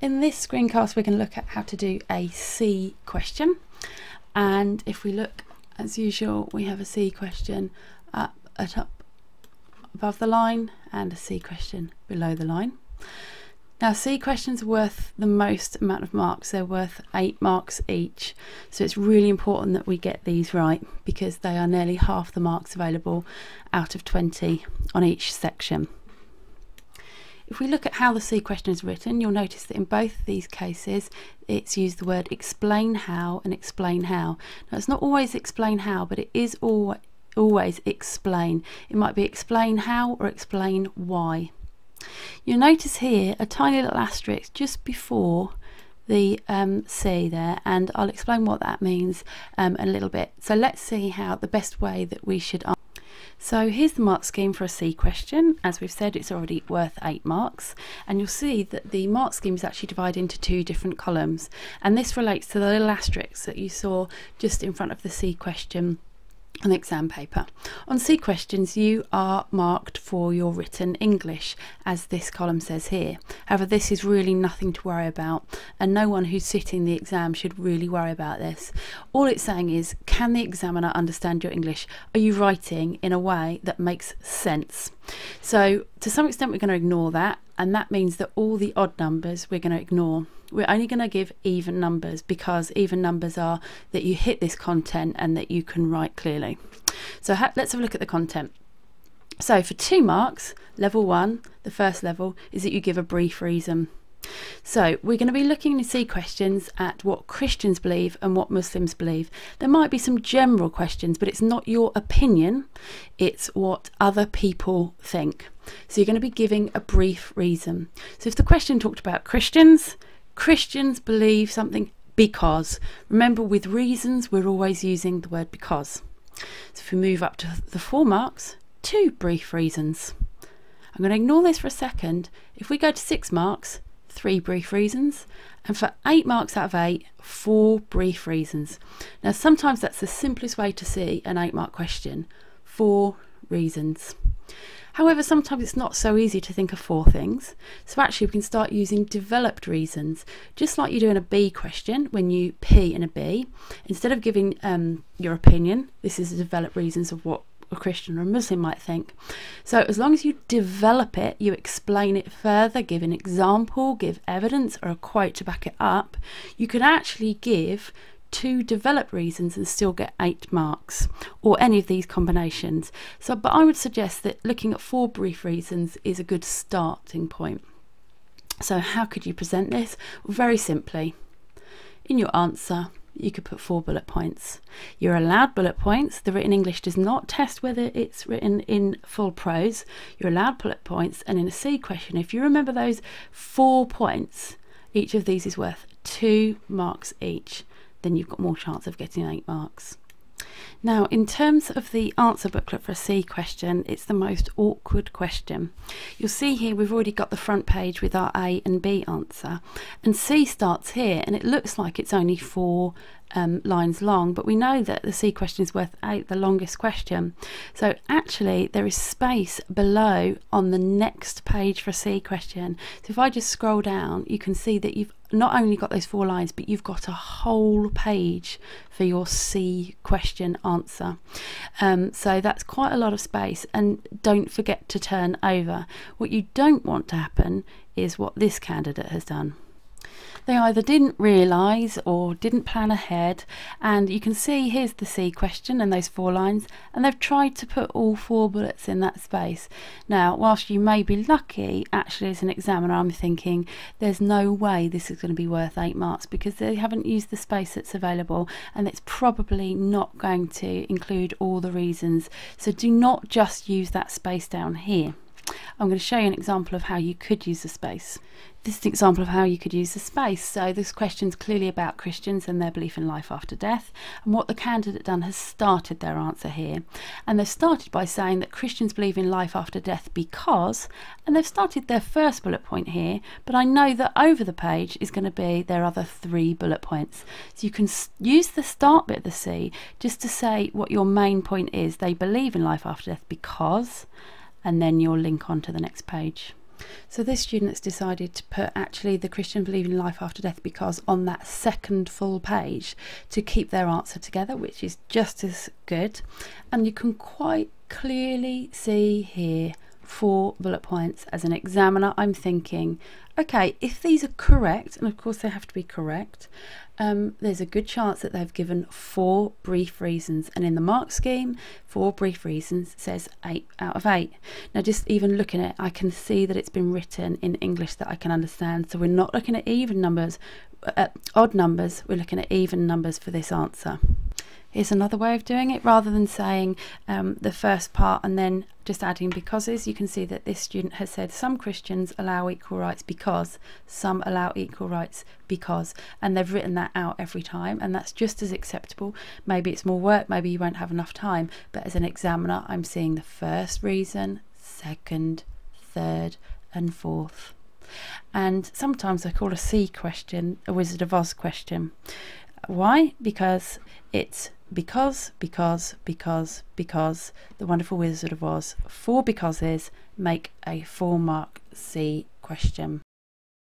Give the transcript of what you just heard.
In this screencast we're going to look at how to do a C question, and if we look, as usual, we have a C question up above the line and a C question below the line. Now C questions are worth the most amount of marks. They're worth 8 marks each, so it's really important that we get these right because they are nearly half the marks available out of 20 on each section. If we look at how the C question is written, you'll notice that in both of these cases it's used the word explain how and explain how. Now it's not always explain how, but it is always explain. It might be explain how or explain why. You'll notice here a tiny little asterisk just before the C there, and I'll explain what that means a little bit. So let's see how the best way that we should answer. So here's the mark scheme for a C question. As we've said, it's already worth 8 marks, and you'll see that the mark scheme is actually divided into 2 different columns, and this relates to the little asterisks that you saw just in front of the C question on the exam paper. On C questions you are marked for your written English, as this column says here. However, this is really nothing to worry about, and no one who's sitting the exam should really worry about this. All it's saying is, can the examiner understand your English? Are you writing in a way that makes sense? So to some extent we're going to ignore that, and that means that all the odd numbers we're going to ignore. We're only going to give even numbers, because even numbers are that you hit this content and that you can write clearly. So let's have a look at the content. So for 2 marks, level 1, the first level, is that you give a brief reason. So we're going to be looking in C questions at what Christians believe and what Muslims believe. There might be some general questions, but it's not your opinion, it's what other people think. So you're going to be giving a brief reason. So if the question talked about Christians believe something because. Remember, with reasons we're always using the word because. So if we move up to the 4 marks, 2 brief reasons. I'm going to ignore this for a second. If we go to 6 marks, 3 brief reasons, and for 8 marks out of 8, 4 brief reasons. Now sometimes that's the simplest way to see an 8-mark question, 4 reasons. However, sometimes it's not so easy to think of 4 things, so actually we can start using developed reasons, just like you do in a B question when you P in a B. Instead of giving your opinion, this is the developed reasons of what a Christian or a Muslim might think. So as long as you develop it, you explain it further, give an example, give evidence or a quote to back it up, you can actually give 2 developed reasons and still get 8 marks, or any of these combinations. So, but I would suggest that looking at 4 brief reasons is a good starting point. So how could you present this? Well, very simply, in your answer you could put 4 bullet points. You're allowed bullet points. The written English does not test whether it's written in full prose. You're allowed bullet points, and in a C question, if you remember those 4 points, each of these is worth 2 marks each. Then you've got more chance of getting 8 marks. Now, in terms of the answer booklet for a C question, it's the most awkward question. You'll see here we've already got the front page with our A and B answer, and C starts here, and it looks like it's only 4 lines long, but we know that the C question is worth 8, the longest question. So actually there is space below on the next page for a C question. So if I just scroll down, you can see that you've not only got those 4 lines, but you've got a whole page for your C question answer. So that's quite a lot of space, and don't forget to turn over. What you don't want to happen is what this candidate has done. They either didn't realise or didn't plan ahead, and you can see here's the C question and those 4 lines, and they've tried to put all 4 bullets in that space. Now, whilst you may be lucky, actually as an examiner I'm thinking there's no way this is going to be worth 8 marks because they haven't used the space that's available, and it's probably not going to include all the reasons. So do not just use that space down here. I'm going to show you an example of how you could use the space. This is an example of how you could use the space. So this question's clearly about Christians and their belief in life after death, and what the candidate done has started their answer here, and they've started by saying that Christians believe in life after death because, and they've started their first bullet point here, but I know that over the page is going to be their other 3 bullet points. So you can use the start bit of the C just to say what your main point is. They believe in life after death because, and then you'll link on to the next page. So this student has decided to put actually the Christian believe in life after death because on that second full page to keep their answer together, which is just as good. And you can quite clearly see here 4 bullet points. As an examiner, I'm thinking, okay, if these are correct, and of course they have to be correct, there's a good chance that they've given 4 brief reasons, and in the mark scheme 4 brief reasons says 8 out of 8. Now just even looking at it, I can see that it's been written in English that I can understand, so we're not looking at even numbers, odd numbers, we're looking at even numbers for this answer. Here's another way of doing it. Rather than saying the first part and then just adding becauses, you can see that this student has said some Christians allow equal rights because, some allow equal rights because, and they've written that out every time, and that's just as acceptable. Maybe it's more work, maybe you won't have enough time, but as an examiner I'm seeing the first reason, second, third and fourth. And sometimes I call a C question a Wizard of Oz question. Why? Because it's because the wonderful Wizard of Oz, 4 becauses make a 4-mark C question.